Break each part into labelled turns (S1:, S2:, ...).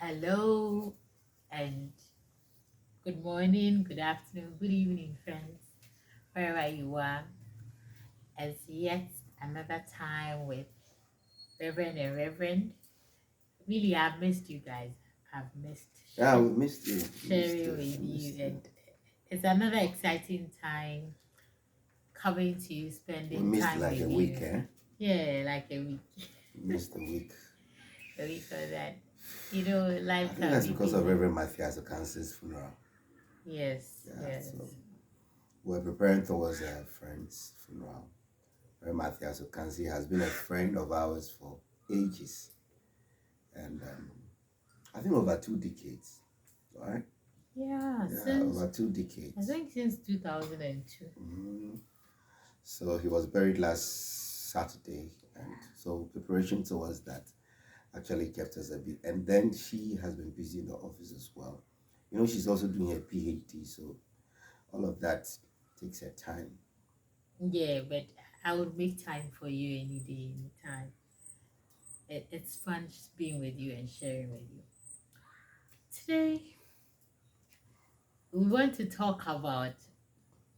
S1: Hello and good morning, good afternoon, good evening, friends, wherever you are. As yet another time with Reverend and Reverend. Really, I've missed you guys. I've missed
S2: Yeah, we missed you. We missed
S1: sharing
S2: you.
S1: with
S2: We
S1: you,
S2: missed you.
S1: and it's another exciting time coming to you,
S2: We
S1: spending
S2: missed
S1: time
S2: like
S1: with
S2: a week,
S1: you.
S2: eh?
S1: Yeah, like a week,
S2: We missed a week.
S1: a week or that. Life
S2: I think
S1: can
S2: that's
S1: be
S2: because of
S1: busy.
S2: Reverend Matthias Okansi's funeral.
S1: Yes,
S2: Yeah,
S1: yes.
S2: so we're preparing towards a friend's funeral. Reverend Matthias Okansi has been a friend of ours for ages, and I think over 2 decades. All right?
S1: Yeah,
S2: Yeah,
S1: since
S2: over two
S1: I
S2: decades.
S1: think since 2002.
S2: Mm. So he was buried last Saturday, and so preparation towards that actually kept us a bit. And then she has been busy in the office as well. She's also doing her PhD, so all of that takes her time.
S1: Yeah, but I would make time for you any day, any time. It's fun just being with you and sharing with you. Today, we want to talk about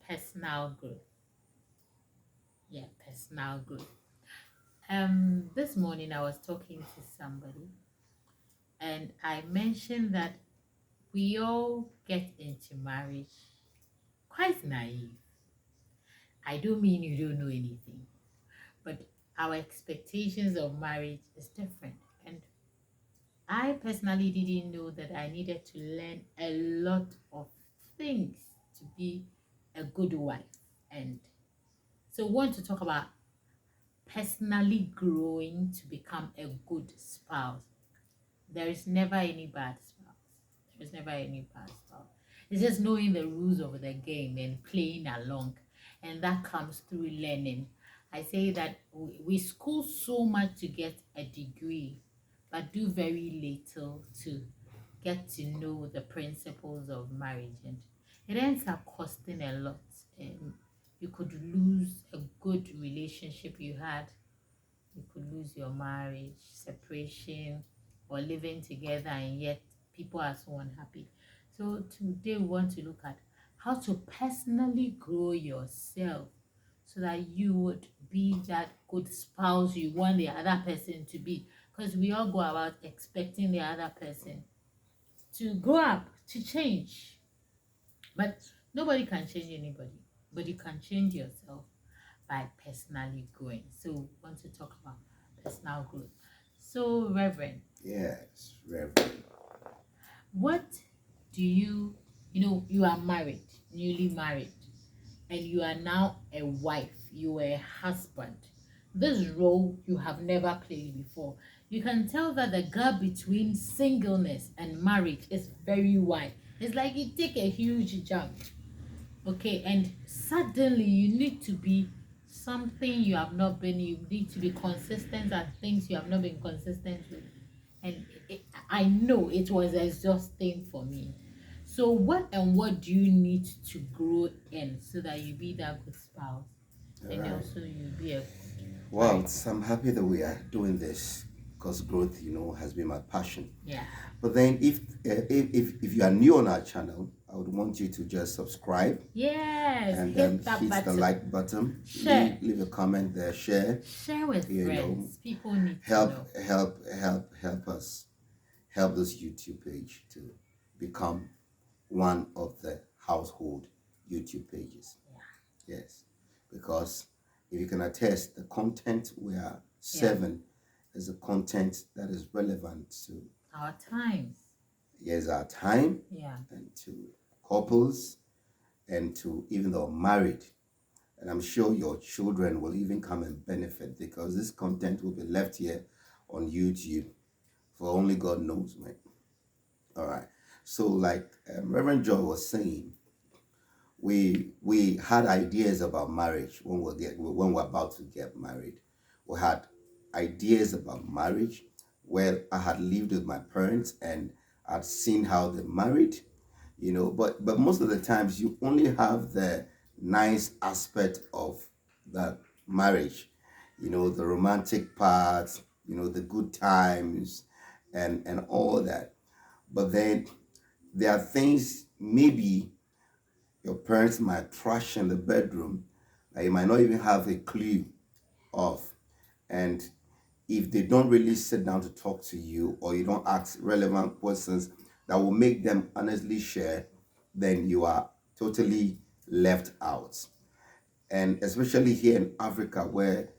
S1: personal growth. Yeah, personal growth. This morning I was talking to somebody and I mentioned that we all get into marriage quite naive. I don't mean you don't know anything, but our expectations of marriage is different. And I personally didn't know that I needed to learn a lot of things to be a good wife. And so, we want to talk about personally growing to become a good spouse. There is never any bad spouse. There is never any bad spouse. It's just knowing the rules of the game and playing along. And that comes through learning. I say that we school so much to get a degree, but do very little to get to know the principles of marriage. And it ends up costing a lot. You could lose a good relationship you had, you could lose your marriage, separation, or living together, and yet people are so unhappy. So, today we want to look at how to personally grow yourself so that you would be that good spouse you want the other person to be. Because we all go about expecting the other person to grow up, to change. But nobody can change anybody, but you can change yourself by personally growing. So, we want to talk about personal growth. So, Reverend,
S2: Yes, Reverend.
S1: what do you are married, newly married, and you are now a wife, you are a husband. This role you have never played before. You can tell that the gap between singleness and marriage is very wide. It's like you take a huge jump. Okay, and suddenly you need to be something you have not been, you need to be consistent at things you have not been consistent with. And I know it was exhausting for me. So, what do you need to grow in so that you be that good spouse
S2: All
S1: and
S2: right.
S1: also you be a good
S2: Well,
S1: wife?
S2: I'm happy that we are doing this because growth, has been my passion.
S1: Yeah.
S2: But then, if you are new on our channel, I would want you to just subscribe
S1: Yes,
S2: and
S1: hit that
S2: hit the
S1: button.
S2: like button.
S1: Share.
S2: Leave a comment there. Share.
S1: Share with
S2: You know,
S1: friends. People need to
S2: help
S1: know.
S2: help us help this YouTube page to become one of the household YouTube pages. Yes, because if you can attest, the content we are
S1: Yeah.
S2: serving is a content that is relevant to
S1: Our times.
S2: yes our time
S1: Yeah.
S2: and to couples and to even though married. And I'm sure your children will even come and benefit because this content will be left here on YouTube for only God knows, man. All right. So, like Reverend Joy was saying, we had ideas about marriage when we're about to get married. We had ideas about marriage where I had lived with my parents and I'd seen how they married, but most of the times you only have the nice aspect of the marriage, the romantic parts, the good times and all that. But then there are things maybe your parents might trash in the bedroom that you might not even have a clue of. And if they don't really sit down to talk to you, or you don't ask relevant questions that will make them honestly share, then you are totally left out. And especially here in Africa, where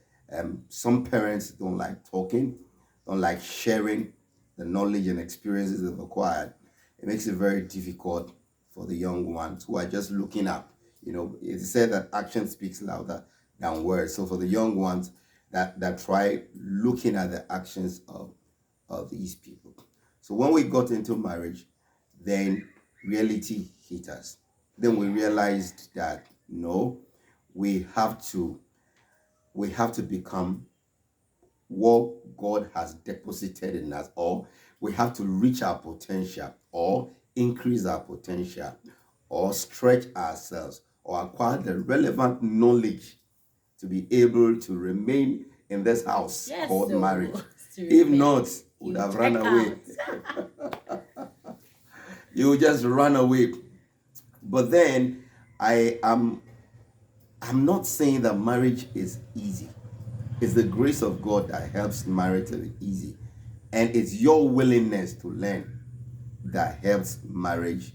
S2: some parents don't like talking, don't like sharing the knowledge and experiences they've acquired, it makes it very difficult for the young ones who are just looking up. It's said that action speaks louder than words. So for the young ones that try looking at the actions of these people. So when we got into marriage, then reality hit us. Then we realized that no, we have to we have to become what God has deposited in us, or we have to reach our potential, or increase our potential, or stretch ourselves, or acquire the relevant knowledge to be able to remain in this house
S1: Yes,
S2: called
S1: so
S2: marriage.
S1: to
S2: If
S1: remain,
S2: not, would
S1: you
S2: have run
S1: check
S2: away.
S1: out.
S2: You would just run away. But then I'm not saying that marriage is easy. It's the grace of God that helps marriage to be easy. And it's your willingness to learn that helps marriage,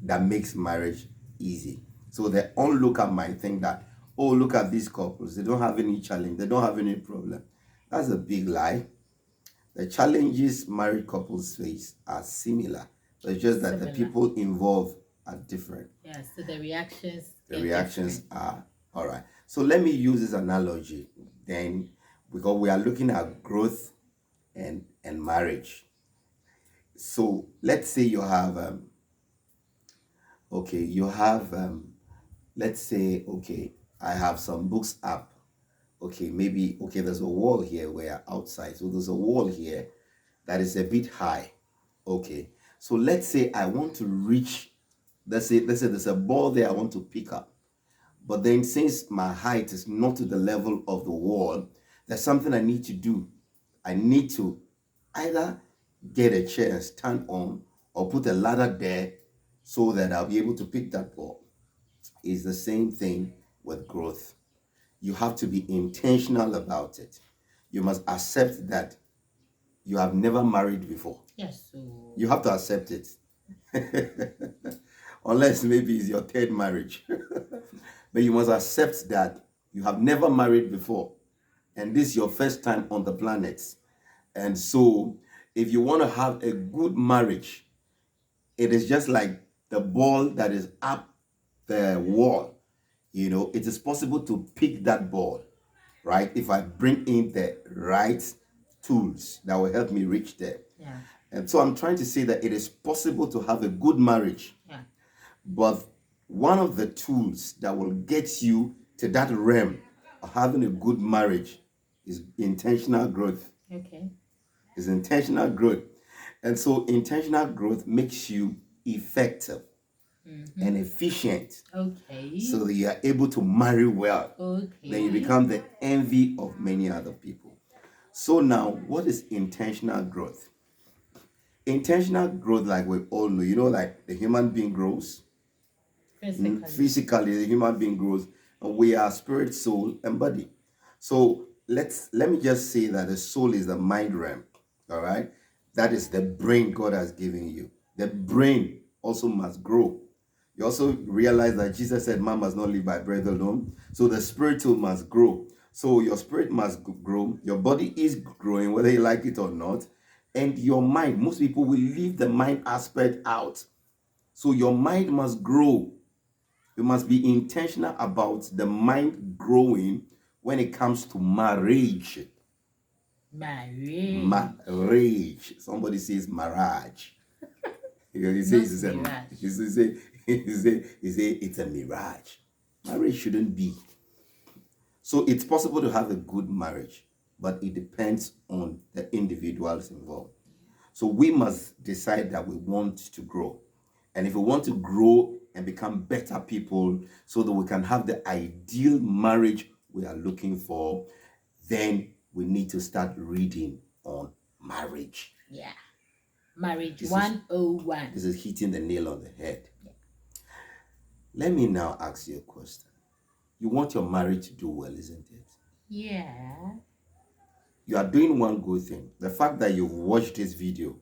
S2: that makes marriage easy. So the onlooker might think that, oh, look at these couples, they don't have any challenge, they don't have any problem. That's a big lie. The challenges married couples face are similar, but it's just that the
S1: Similar.
S2: people involved are different.
S1: Yeah, so the reactions
S2: The
S1: get
S2: reactions
S1: different.
S2: are all right. So let me use this analogy then, because we are looking at growth and marriage. So let's say you have okay, you have let's say, okay, I have some books up. Okay, maybe, okay, there's a wall here where outside, so there's a wall here that is a bit high. Okay, so let's say I want to reach, let's say there's a ball there I want to pick up. But then, since my height is not to the level of the wall, there's something I need to do. I need to either get a chair and stand on, or put a ladder there so that I'll be able to pick that ball. It's the same thing with growth. You have to be intentional about it. You must accept that you have never married before.
S1: Yes, so
S2: You have to accept it. Unless maybe it's your third marriage. But you must accept that you have never married before. And this is your first time on the planet. And so, if you want to have a good marriage, it is just like the ball that is up the wall. It is possible to pick that ball, right? If I bring in the right tools that will help me reach there.
S1: yeah,
S2: And so I'm trying to say that it is possible to have a good marriage,
S1: yeah.
S2: but one of the tools that will get you to that realm of having a good marriage is intentional growth.
S1: Okay.
S2: Is intentional growth. And so intentional growth makes you effective and efficient,
S1: Okay.
S2: so that you are able to marry well.
S1: Okay.
S2: Then you become the envy of many other people. So now, what is intentional growth? Intentional growth, like we all know, like the human being grows.
S1: Physically.
S2: Physically, the human being grows, and we are spirit, soul, and body. So let me just say that the soul is the mind realm. All right, that is the brain God has given you. The brain also must grow. You also realize that Jesus said, "Man must not live by bread alone." So the spiritual must grow. So your spirit must grow. Your body is growing, whether you like it or not, and your mind. Most people will leave the mind aspect out. So your mind must grow. You must be intentional about the mind growing when it comes to marriage.
S1: Marriage.
S2: Marriage. Somebody says marriage. He
S1: Not
S2: says
S1: mirage.
S2: he say it's a mirage. Marriage shouldn't be. So it's possible to have a good marriage, but it depends on the individuals involved. So we must decide that we want to grow. And if we want to grow and become better people so that we can have the ideal marriage we are looking for, then we need to start reading on marriage.
S1: Yeah. Marriage
S2: This is
S1: 101.
S2: this is hitting the nail on the head. Let me now ask you a question. You want your marriage to do well, isn't it?
S1: Yeah.
S2: You are doing one good thing. The fact that you've watched this video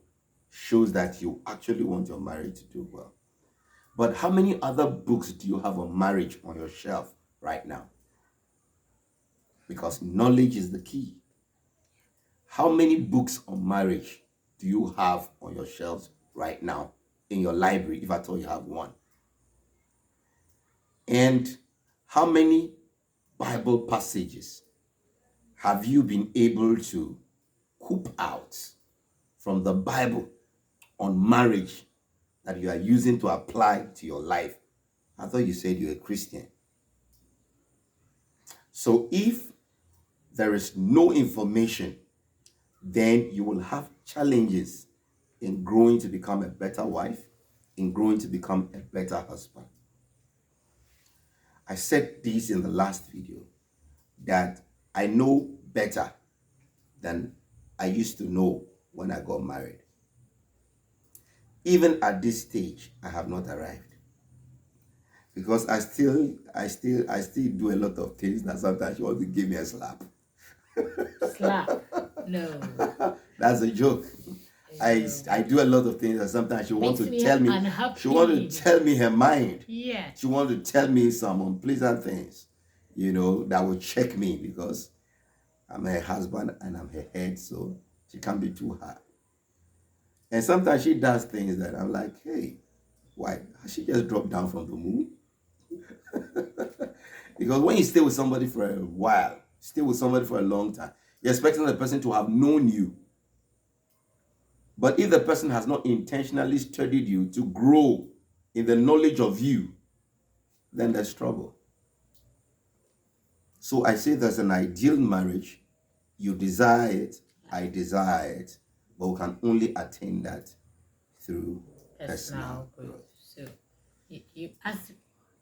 S2: shows that you actually want your marriage to do well. But how many other books do you have on marriage on your shelf right now? Because knowledge is the key. How many books on marriage do you have on your shelves right now in your library, if at all you have one? And how many Bible passages have you been able to coop out from the Bible on marriage that you are using to apply to your life? I thought you said you're a Christian. So if there is no information, then you will have challenges in growing to become a better wife, in growing to become a better husband. I said this in the last video that I know better than I used to know when I got married. Even at this stage, I have not arrived because I still do a lot of things that sometimes you want to give me a slap.
S1: Slap. No.
S2: That's a joke. I do a lot of things that sometimes she wants to tell me.
S1: Unhappy.
S2: She wants to tell me her mind.
S1: Yeah.
S2: She wants to tell me some unpleasant things, that will check me because I'm her husband and I'm her head, so she can't be too hard. And sometimes she does things that I'm like, hey, why? Has she just dropped down from the moon? Because when you stay with somebody for a while, stay with somebody for a long time, you're expecting the person to have known you. But if the person has not intentionally studied you to grow in the knowledge of you, then there's trouble. So I say there's an ideal marriage. You desire it, I desire it, but we can only attain that through personal growth.
S1: So, as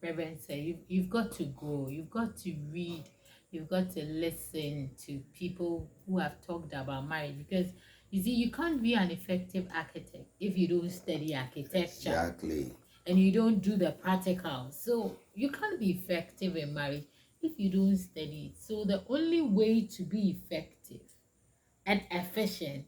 S1: Reverend said, you've got to go, you've got to read, you've got to listen to people who have talked about marriage, because you see, you can't be an effective architect if you don't study architecture.
S2: Exactly.
S1: And you don't do the practical. So you can't be effective in marriage if you don't study it. So the only way to be effective and efficient,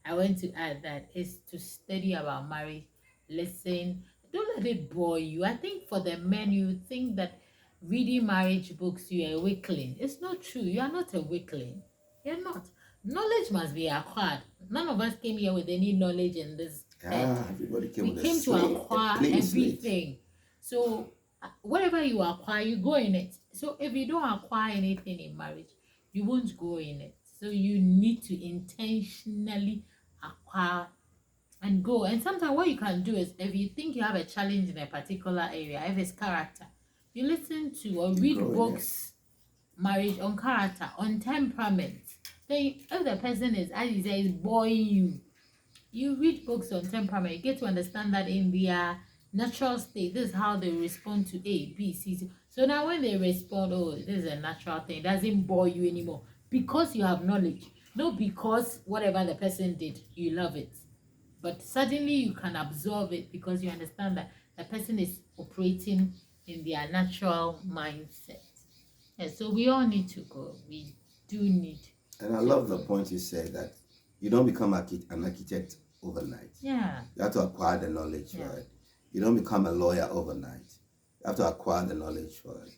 S1: I want to add that, is to study about marriage, listen. Don't let it bore you. I think for the men, you think that reading marriage books, you're a weakling. It's not true. You are not a weakling. You're not. Knowledge must be acquired. None of us came here with any knowledge in this earth.
S2: Everybody
S1: We came to acquire everything. So whatever you acquire, you go in it. So if you don't acquire anything in marriage, you won't go in it. So you need to intentionally acquire and go. And sometimes what you can do is, if you think you have a challenge in a particular area, if it's character, you listen to or read books, marriage, on character, on temperament. Then if the person is, as you say, is boring you read books on temperament, you get to understand that in their natural state, this is how they respond to A, B, C. So now when they respond, oh, this is a natural thing, it doesn't bore you anymore because you have knowledge, not because whatever the person did, you love it. But suddenly you can absorb it because you understand that the person is operating in their natural mindset. Yeah, so we all need to go. We do need.
S2: And I love the point you said that you don't become an architect overnight.
S1: Yeah.
S2: You have to acquire the knowledge for it. You don't become a lawyer overnight. You have to acquire the knowledge for it.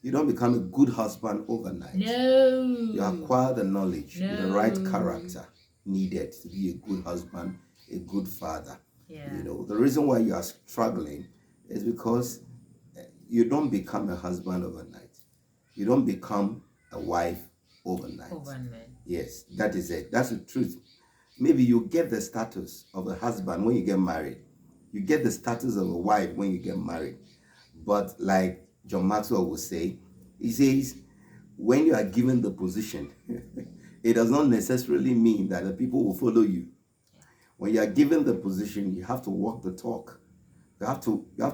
S2: You don't become a good husband overnight.
S1: No.
S2: You acquire the knowledge, the right character needed to be a good husband, a good father.
S1: Yeah.
S2: The reason why you are struggling is because you don't become a husband overnight. You don't become a wife overnight. Yes, that is it. That's the truth. Maybe you get the status of a husband when you get married. You get the status of a wife when you get married. But like John Maxwell will say, he says, when you are given the position, it does not necessarily mean that the people will follow you. When you are given the position, you have to walk the talk. You have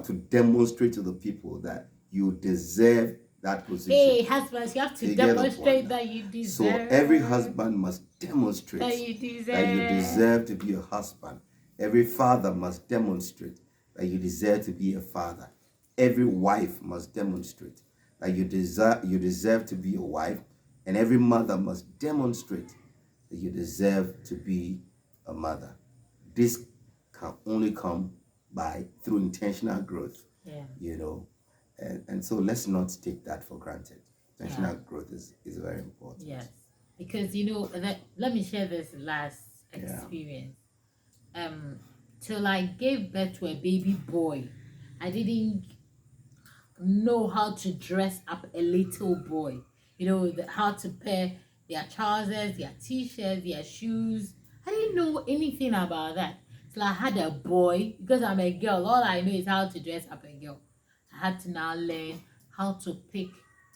S2: to demonstrate to the people that you deserve that position.
S1: Hey, husbands, you have to demonstrate that you deserve.
S2: So every husband must demonstrate
S1: that you
S2: deserve to be a husband. Every father must demonstrate that you deserve to be a father. Every wife must demonstrate that you deserve to be a wife, and every mother must demonstrate that you deserve to be a mother. This can only come by through intentional growth,
S1: Yeah.
S2: and so let's not take that for granted.
S1: Yeah.
S2: Intentional growth is very important.
S1: Yes. Because let me share this last
S2: Yeah.
S1: experience. Till I gave birth to a baby boy, I didn't know how to dress up a little boy. How to pair their trousers, their t-shirts, their shoes. I didn't know anything about that. So I had a boy because I'm a girl. All I know is how to dress up a girl. I had to now learn how to pick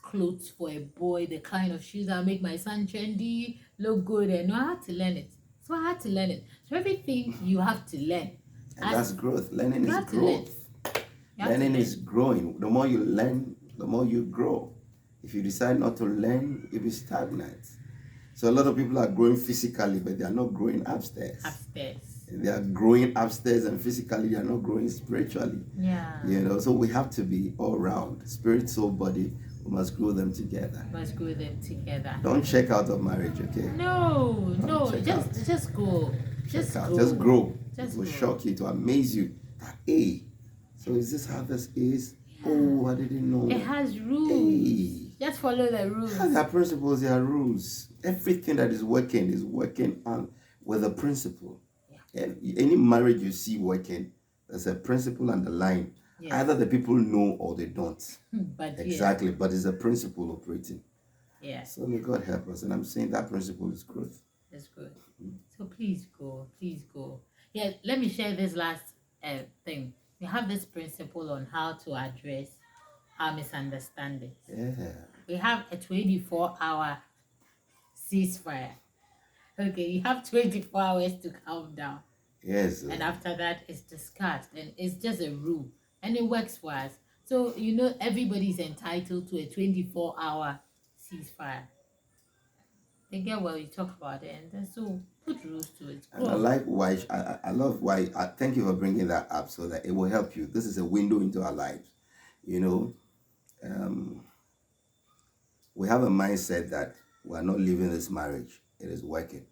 S1: clothes for a boy, the kind of shoes that make my son trendy, look good, and I had to learn it. So I had to learn it. So everything you have to learn.
S2: And that's growth. Learning
S1: You
S2: is
S1: have to learn.
S2: growth.
S1: You have to
S2: Learning
S1: learn.
S2: is growing. The more you learn, the more you grow. If you decide not to learn, you'll be stagnant. So a lot of people are growing physically, but they are not growing upstairs. They are growing upstairs, and physically they are not growing spiritually.
S1: Yeah.
S2: So we have to be all round. Spirit, soul, body. We must grow them together.
S1: Must grow them together.
S2: Don't check out of marriage, okay?
S1: No,
S2: check
S1: just go.
S2: Check out.
S1: Go.
S2: Just grow.
S1: Just
S2: It will
S1: go.
S2: shock you, to amaze you. That, hey, so is this how this is? Oh, I didn't know.
S1: It has rules.
S2: Hey.
S1: Just follow the rules.
S2: There are principles, there are rules. Everything that is working on with a principle.
S1: Yeah.
S2: And any marriage you see working, there's a principle underlying.
S1: Yes.
S2: Either the people know or they don't.
S1: But
S2: Exactly,
S1: yes.
S2: but it's a principle operating.
S1: Yeah.
S2: So may God help us. And I'm saying that principle is growth.
S1: It's good. So please go. Please go. Yeah, let me share this last thing. We have this principle on how to address our misunderstandings.
S2: Yeah.
S1: We have a 24-hour ceasefire. Okay, you have 24 hours to calm down.
S2: Yes.
S1: And after that, it's discussed, and it's just a rule, and it works for us. So everybody's entitled to a 24-hour ceasefire. They get well, you talk about it, and then so put rules to it.
S2: And I like why I love why. Thank you for bringing that up so that it will help you. This is a window into our lives. We have a mindset that we are not living this marriage; it is working,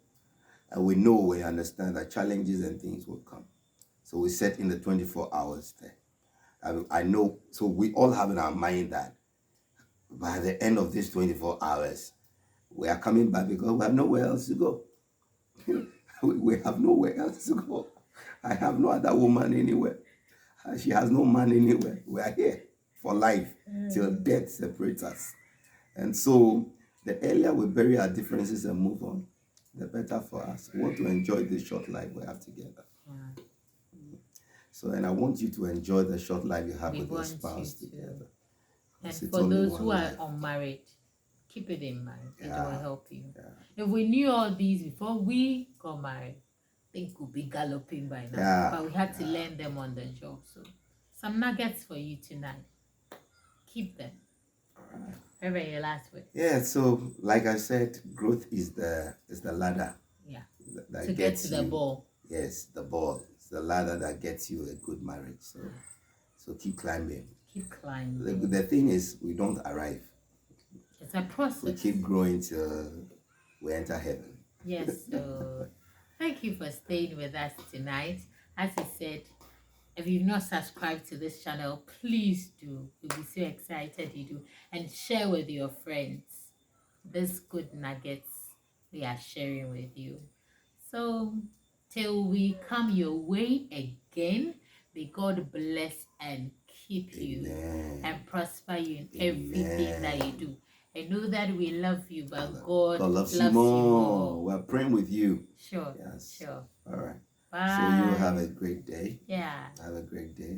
S2: and we understand that challenges and things will come. So we set in the 24 hours there. I know. So we all have in our mind that by the end of these 24 hours, we are coming back because we have nowhere else to go. We have nowhere else to go. I have no other woman anywhere. She has no man anywhere. We are here for life till death separates us. And so the earlier we bury our differences and move on, the better for us. We want to enjoy this short life we have together. So, and I want you to enjoy the short life you have with your spouse together.
S1: And for those who are unmarried, keep it in mind. It will help you. Yeah. If we knew all these before we got married, I think we'll be galloping by now. Yeah. But we had to learn them on the job. So some nuggets for you tonight. Keep them. All right. Reverend, your last word.
S2: Yeah, so like I said, growth is the ladder.
S1: Yeah.
S2: That
S1: to get to the ball.
S2: Yes, the ball. It's the ladder that gets you a good marriage. So keep climbing.
S1: Keep climbing.
S2: The thing is, we don't arrive.
S1: It's a process.
S2: We keep growing till we enter heaven.
S1: Yes, so thank you for staying with us tonight. As I said, if you've not subscribed to this channel, please do. We'll be so excited you do. And share with your friends this good nuggets we are sharing with you. So till we come your way again, may God bless and keep you and prosper you in everything that you do. I know that we love you, but God loves you more.
S2: We're praying with you.
S1: Sure.
S2: Yes.
S1: Sure.
S2: All right.
S1: Bye.
S2: So you have a great day.
S1: Yeah.
S2: Have a great day.